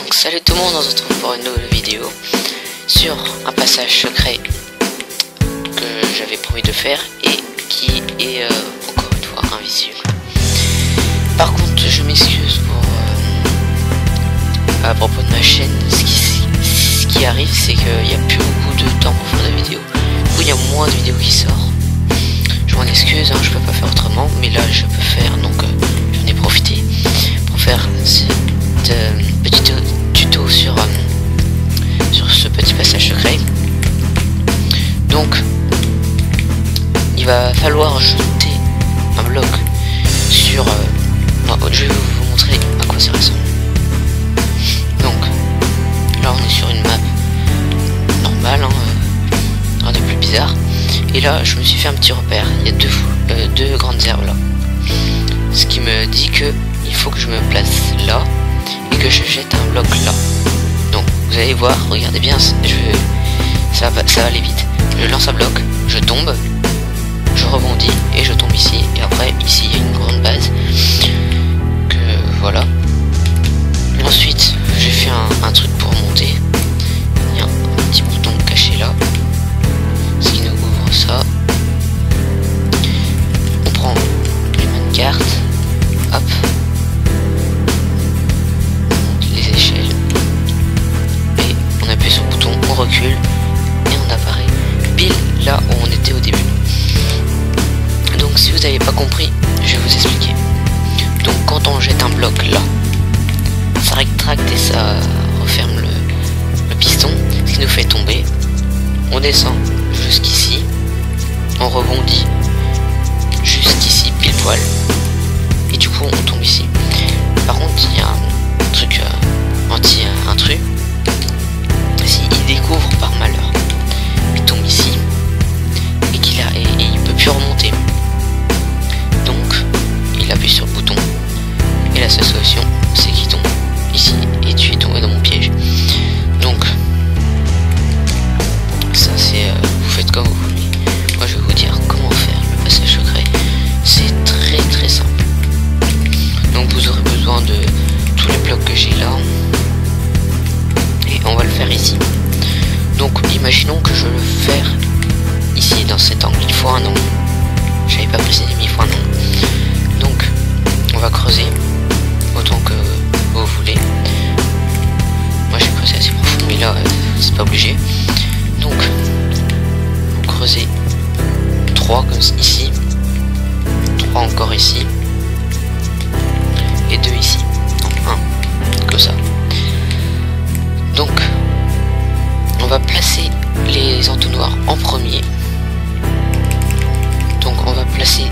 Donc salut tout le monde, on se retrouve pour une nouvelle vidéo sur un passage secret que j'avais promis de faire et qui est encore une fois invisible. Par contre je m'excuse pour à propos de ma chaîne. Ce qui arrive, c'est qu'il n'y a plus beaucoup de temps pour faire de vidéos. Du coup il y a moins de vidéos qui sortent. Je m'en excuse, hein, je peux pas faire autrement, mais là je peux faire, donc j'en ai profité pour faire cette petite tuto sur ce petit passage secret. Donc il va falloir jeter un bloc sur je vais vous montrer à quoi ça ressemble. Donc là on est sur une map normale, un des plus bizarres, et là je me suis fait un petit repère. Il y a deux grandes herbes là, ce qui me dit que il faut que je me place là et que je jette un bloc là. Donc vous allez voir, regardez bien, ça va aller vite. Je lance un bloc, je tombe, je rebondis et je tombe ici. Et après ici il y a une grande base que voilà. Ensuite j'ai fait un truc pour monter. Il y a un petit bouton caché là, ce qui nous ouvre ça. On prend les minecarts, hop, les échelles, et on appuie sur le bouton, on recule et on apparaît pile là où on était au début. Donc si vous n'avez pas compris, je vais vous expliquer. Donc quand on jette un bloc là, ça rétracte et ça referme le piston, ce qui nous fait tomber. On descend jusqu'ici, on rebondit jusqu'ici pile poil, et du coup on tombe ici. Par contre il y a un truc anti-intrus. Si il découvre par malheur, il tombe ici et il peut plus remonter, donc il appuie sur le bouton et la seule solution c'est qu'il tombe ici, et tu es tombé dans mon piège. Donc ça c'est vous faites comme vous voulez. Moi je vais vous dire comment faire le passage secret. C'est très simple. Donc vous aurez besoin de tous les blocs que j'ai là, et on va le faire ici. Donc imaginons que je veux le faire ici dans cet angle. Il faut un angle, j'avais pas précisé mais il faut un angle. Donc on va creuser autant que vous voulez. Moi j'ai creusé assez profond, mais là c'est pas obligé. Donc vous creusez 3 comme ici, 3 encore ici, et 2 ici, donc 1 comme ça. Donc on va placer les entonnoirs en premier. Donc on va placer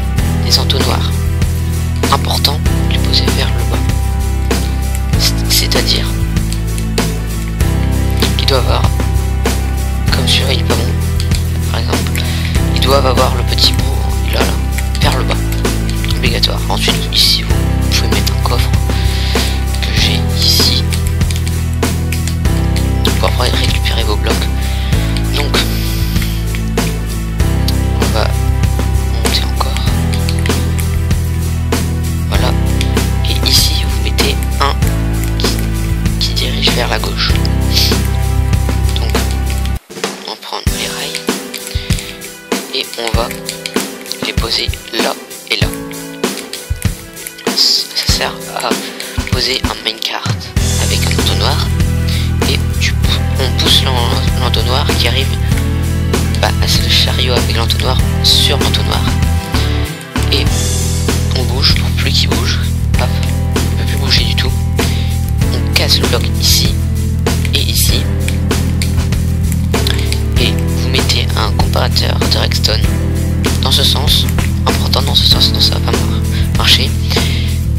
des entonnoirs importants, les poser vers le bas, c'est-à-dire qu'ils doivent avoir, comme celui-là il est pas bon par exemple, ils doivent avoir le petit bout là vers le bas, obligatoire. Ensuite ici vous pouvez mettre un coffre que j'ai ici pour après récupérer vos blocs. Donc on va monter encore, voilà, et ici vous mettez un qui dirige vers la gauche. Donc on va prendre les rails et on va les poser là et là. Ça sert à poser un minecart avec un entonnoir, et on pousse l'entonnoir qui arrive, c'est le chariot avec l'entonnoir sur l'entonnoir, et on bouge pour plus qu'il bouge. Hop, il ne peut plus bouger du tout. On casse le bloc ici et ici, et vous mettez un comparateur de redstone dans ce sens, en partant dans ce sens, sinon ça va pas marcher.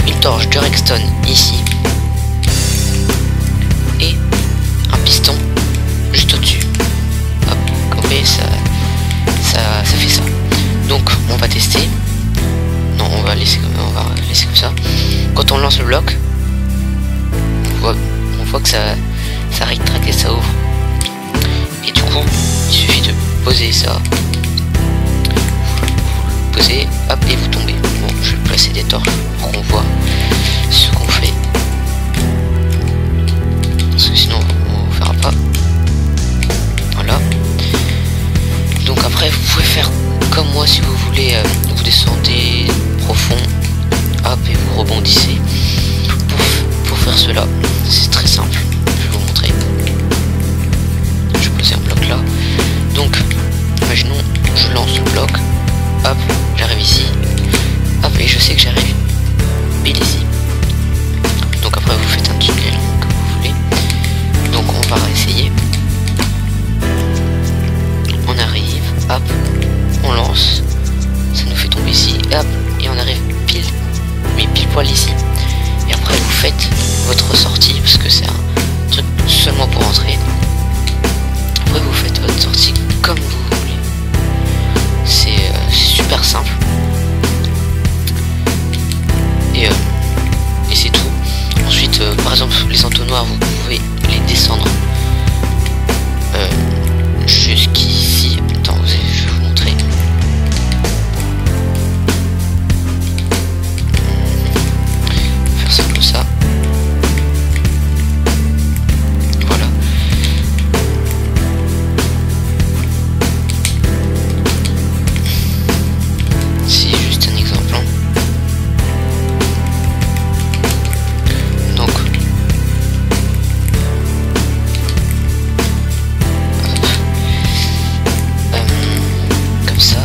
Une torche de redstone ici, et un piston juste au-dessus. Hop, coupé, ça fait ça. Donc on va tester. Non, on va laisser comme ça. Quand on lance le bloc, on voit que ça rétracte et ça ouvre. Et du coup, il suffit de poser ça. Vous posez, hop, et vous tombez. Bon, je vais placer des torches pour qu'on voit ce qu'on fait. c'est très simple, je vais vous montrer. Je vais poser un bloc là. Donc, imaginons, je lance le bloc, hop, j'arrive ici, hop, et je sais que j'arrive pile ici. Donc après vous faites un tunnel comme vous voulez. Donc on va essayer. On arrive, hop, on lance, ça nous fait tomber ici, hop, et on arrive pile, mais pile poil ici. Et après vous faites votre sortie, parce que c'est un truc seulement pour entrer. Après vous faites votre sortie comme vous voulez. C'est super simple. Et c'est tout. Ensuite, par exemple, les entonnoirs, vous pouvez les descendre jusqu'ici. Attends, je vais vous montrer. Faire ça comme ça. Voilà. C'est juste un exemple. Donc, comme ça,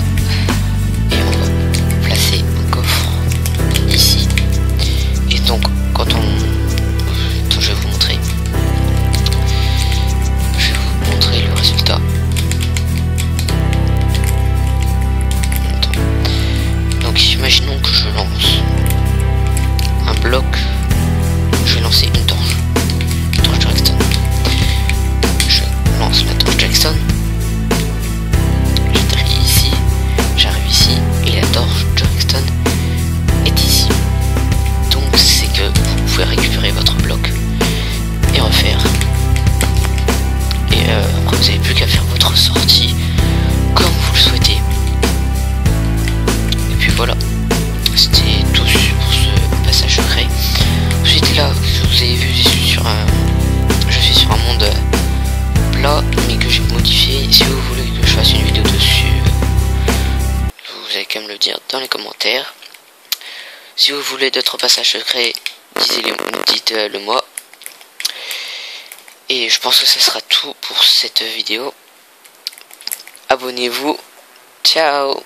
et on va placer un coffre ici. Et donc, quand on... Attends, je vais vous montrer. Je vais vous montrer le résultat. Donc, imaginons que je lance un bloc. Je vais lancer une torche Jackson. Je lance la torche Jackson. J'atterris ici, j'arrive ici, et la torche Jackson est ici. Donc c'est que vous pouvez récupérer votre bloc et refaire. Et après vous n'avez plus qu'à faire votre sortie comme vous le souhaitez. Et puis voilà, c'était tout pour ce passage secret. Ensuite là, vous avez vu, je suis sur un monde plat, mais que j'ai modifié. Si vous voulez que je fasse une vidéo dessus, vous avez qu'à me le dire dans les commentaires. Si vous voulez d'autres passages secrets, dites-le moi. Et je pense que ce sera tout pour cette vidéo. Abonnez-vous. Ciao.